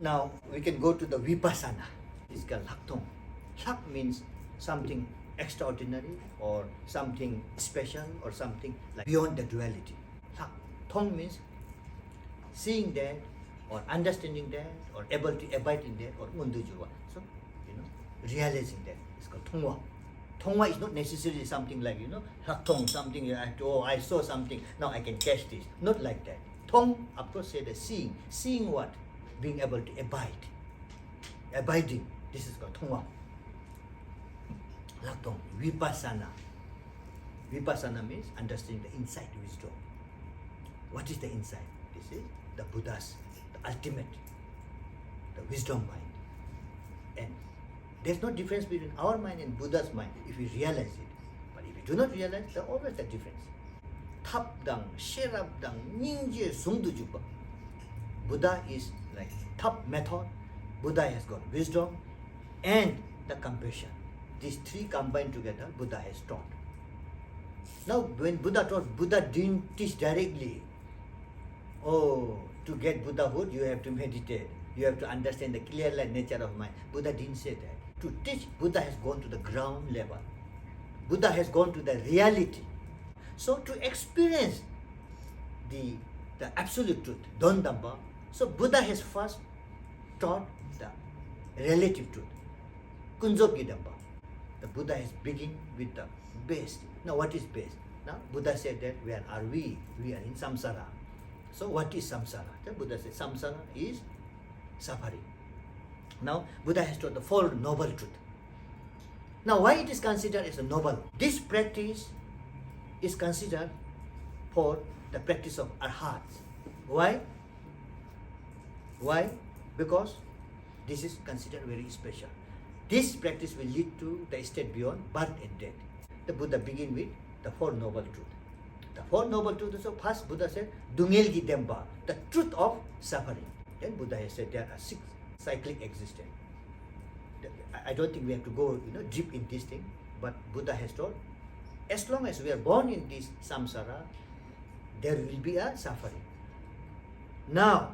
Now we can go to the VIPASSANA. It's called Laktong. Lak means something extraordinary or something special or something like beyond the duality. Lak. Tong means seeing that or understanding that or able to abide in that or mundujuwa. So, realizing that. It's called Tongwa. Tongwa is not necessarily something like, Laktong, something like, oh, I saw something, now I can catch this. Not like that. Tong, of course, said seeing. Seeing what? Being able to abide. Abiding. This is called Tongwa. Laktong. Vipassana. Vipassana means understanding the insight wisdom. What is the insight? This is the Buddha's, the ultimate, the wisdom mind. And there's no difference between our mind and Buddha's mind if we realize it. But if we do not realize, there's always a difference. Tapdang, sherabdang, ninje, sungdujupa. Buddha is like top method. Buddha has got wisdom and the compassion. These three combined together, Buddha has taught. Now, when Buddha taught, Buddha didn't teach directly. Oh, to get Buddhahood, you have to meditate. You have to understand the clear nature of mind. Buddha didn't say that. To teach, Buddha has gone to the ground level. Buddha has gone to the reality. So to experience the absolute truth, Dondamba, so Buddha has first taught the relative truth, Kunjogi Damba. The Buddha has begun with the base. Now what is base? Now Buddha said that where are we? We are in samsara. So what is samsara? The Buddha said samsara is suffering. Now Buddha has taught the Four Noble Truth. Now why it is considered as a noble? This practice is considered for the practice of arhats. Why? Why? Because this is considered very special. This practice will lead to the state beyond birth and death. The Buddha begin with the Four Noble Truth. The Four Noble Truth, so first Buddha said, Dungelgi Demba, the truth of suffering. Then Buddha has said there are 6 cyclic existence. I don't think we have to go deep in this thing, but Buddha has told, as long as we are born in this samsara, there will be a suffering. Now,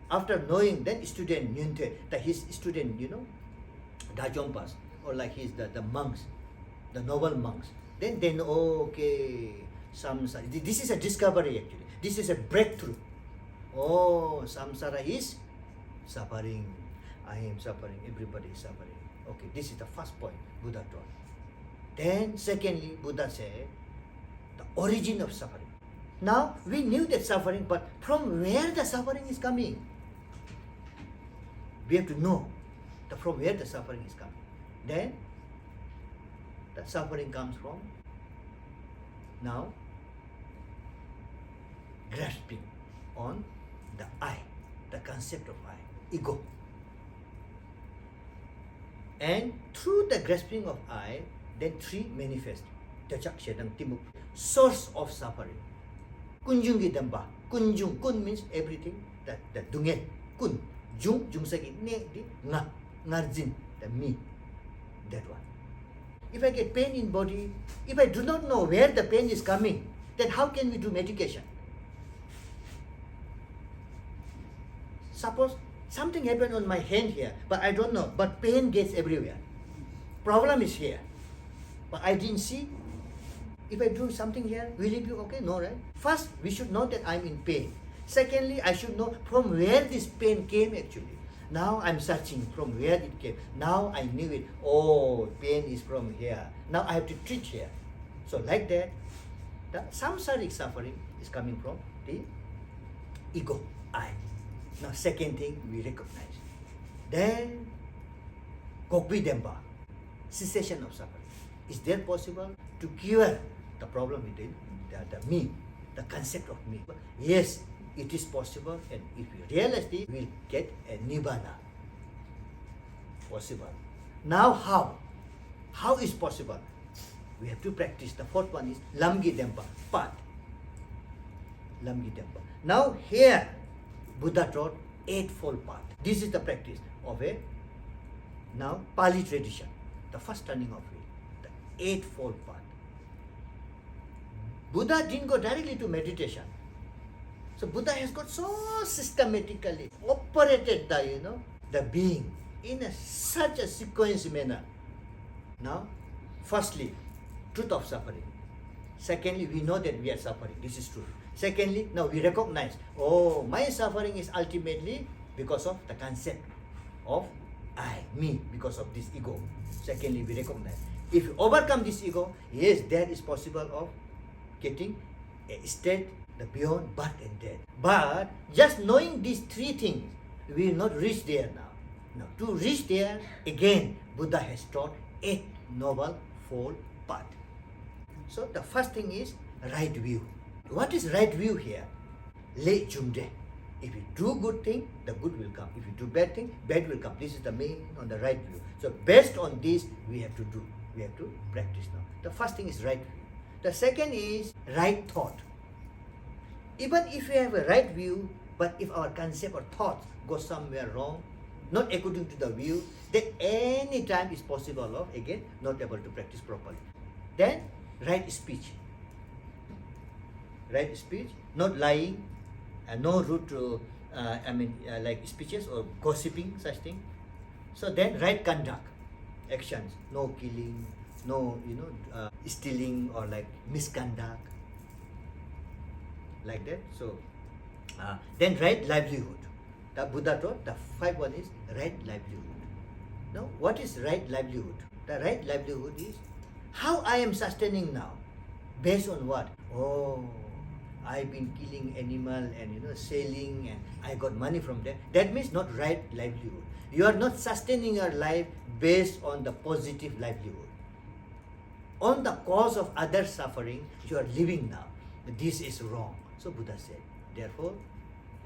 after knowing, then student Nyunte, his student, Dajompas, or like the monks, the noble monks, then they know, okay, samsara. This is a discovery actually. This is a breakthrough. Oh, samsara is suffering. I am suffering. Everybody is suffering. Okay, this is the first point Buddha taught. Then secondly, Buddha said the origin of suffering. Now we knew that suffering, but from where the suffering is coming? We have to know from where the suffering is coming. Then the suffering comes from now grasping on the I, the concept of I, ego. And through the grasping of I, then 3 manifest. Source of suffering. Kunjungi Damba. Kunjung. Kun means everything. The dungel. Kun. Jung. Jung sagi. Ne. Di. Nga. Ngarjin. The me. That one. If I get pain in body, if I do not know where the pain is coming, then how can we do medication? Suppose something happened on my hand here, but I don't know, but pain gets everywhere. Problem is here, but I didn't see. If I do something here, will it be okay? No, right? First, we should know that I'm in pain. Secondly, I should know from where this pain came actually. Now I'm searching from where it came. Now I knew it. Oh, pain is from here. Now I have to treat here. So like that, the samsaric suffering is coming from the ego, I. Now second thing we recognize. Then Kokbi Demba, cessation of suffering. Is there possible to cure the problem within the me, the concept of me? Yes, it is possible, and if we realize this, we will get a nibbana. Possible. Now how? How is possible? We have to practice. The fourth one is Lamgi Dempa, path. Lamgi Dempa. Now here, Buddha taught 8-fold path. This is the practice of a now Pali tradition. The first turning of it, the 8-fold path. Buddha didn't go directly to meditation. So Buddha has got so systematically operated the being in such a sequence manner. Now, firstly, truth of suffering. Secondly, we know that we are suffering. This is true. Secondly, now we recognize, oh, my suffering is ultimately because of the concept of I, me, because of this ego. Secondly, we recognize. If you overcome this ego, yes, there is possible of getting a state beyond birth and death. But just knowing these three things, we will not reach there now. Now, to reach there, again, Buddha has taught 8 noble fold path. So the first thing is right view. What is right view here? Le jumde. If you do good thing, the good will come. If you do bad thing, bad will come. This is the main on the right view. So based on this, we have to do. We have to practice now. The first thing is right view. The second is right thought. Even if we have a right view, but if our concept or thought goes somewhere wrong, not according to the view, then any time is possible of, again, not able to practice properly. Then, right speech. Right speech, not lying, no rude to, like speeches or gossiping, such thing. So then, right conduct, actions, no killing, no, stealing or like misconduct, like that. So, then right livelihood. The Buddha taught the 5th one is right livelihood. Now, what is right livelihood? The right livelihood is how I am sustaining now. Based on what? Oh, I've been killing animal and selling and I got money from that. That means not right livelihood. You are not sustaining your life based on the positive livelihood. On the cause of other suffering, you are living now. This is wrong. So Buddha said, therefore,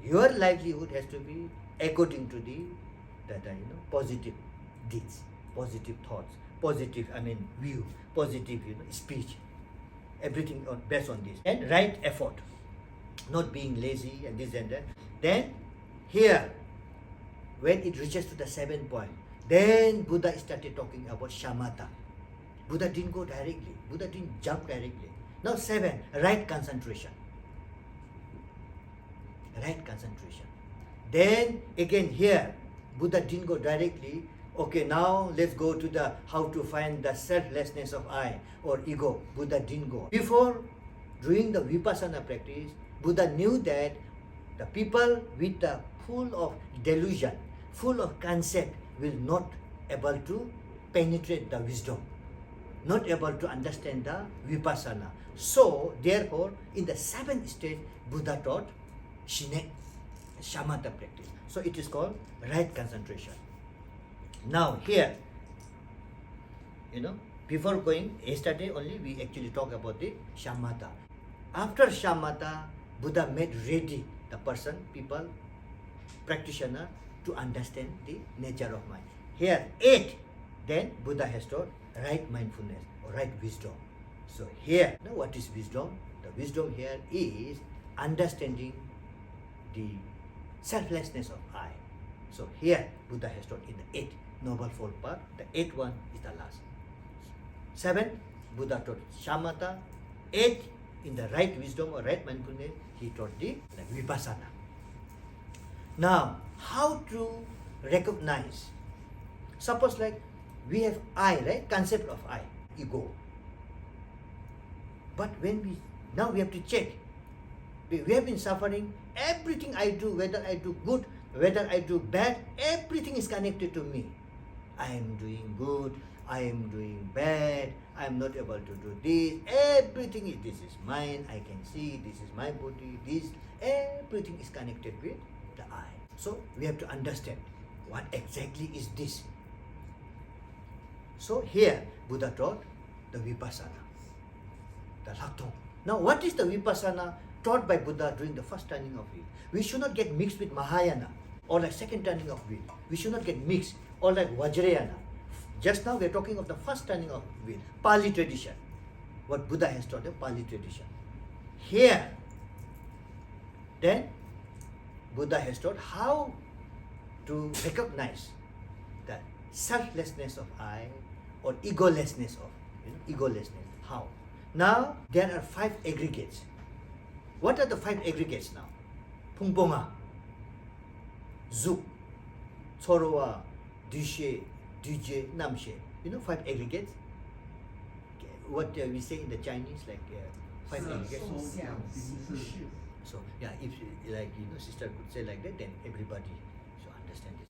your livelihood has to be according to the positive deeds, positive thoughts, positive view, positive speech, everything based on this. And right effort, not being lazy and this and that. Then here, when it reaches to the 7th point, then Buddha started talking about shamatha. Buddha didn't go directly. Buddha didn't jump directly. Now 7, right concentration. Right concentration. Then again here, Buddha didn't go directly. Okay, now let's go to the how to find the selflessness of I or ego. Buddha didn't go. Before doing the vipassana practice, Buddha knew that the people with the full of delusion, full of concept will not able to penetrate the wisdom, not able to understand the vipassana. So therefore, in the 7th stage, Buddha taught Shine, shamatha practice. So it is called right concentration. Now here, before going, yesterday only we actually talk about the shamatha. After shamatha, Buddha made ready the person, people, practitioner to understand the nature of mind. Here 8, then Buddha has taught right mindfulness or right wisdom. So here, now what is wisdom? The wisdom here is understanding the selflessness of I. So here Buddha has taught in the 8 noble fold path. The 8th one is the last. 7, Buddha taught shamatha. 8, in the right wisdom or right mindfulness, he taught the vipassana. Now, how to recognize? Suppose like we have I, right? Concept of I, ego. But when now we have to check. We have been suffering. Everything I do, whether I do good, whether I do bad, everything is connected to me. I am doing good, I am doing bad, I am not able to do this. Everything is, this is mine, I can see, this is my body, this, everything is connected with the I. So we have to understand what exactly is this. So here Buddha taught the vipassana, the lakthong. Now what is the vipassana taught by Buddha during the first turning of wheel? We should not get mixed with Mahayana or like second turning of wheel. We should not get mixed or like Vajrayana. Just now we are talking of the first turning of wheel, Pali tradition. What Buddha has taught, the Pali tradition. Here, then Buddha has taught how to recognize the selflessness of I or egolessness of egolessness. How? Now there are 5 aggregates. What are the 5 aggregates now? 풍봉아, Zuk, Chorowa, Dushe, Duje, Namshe. You know 5 aggregates? What we say in the Chinese, like 5 aggregates. So yeah, if like sister could say like that, then everybody should understand this.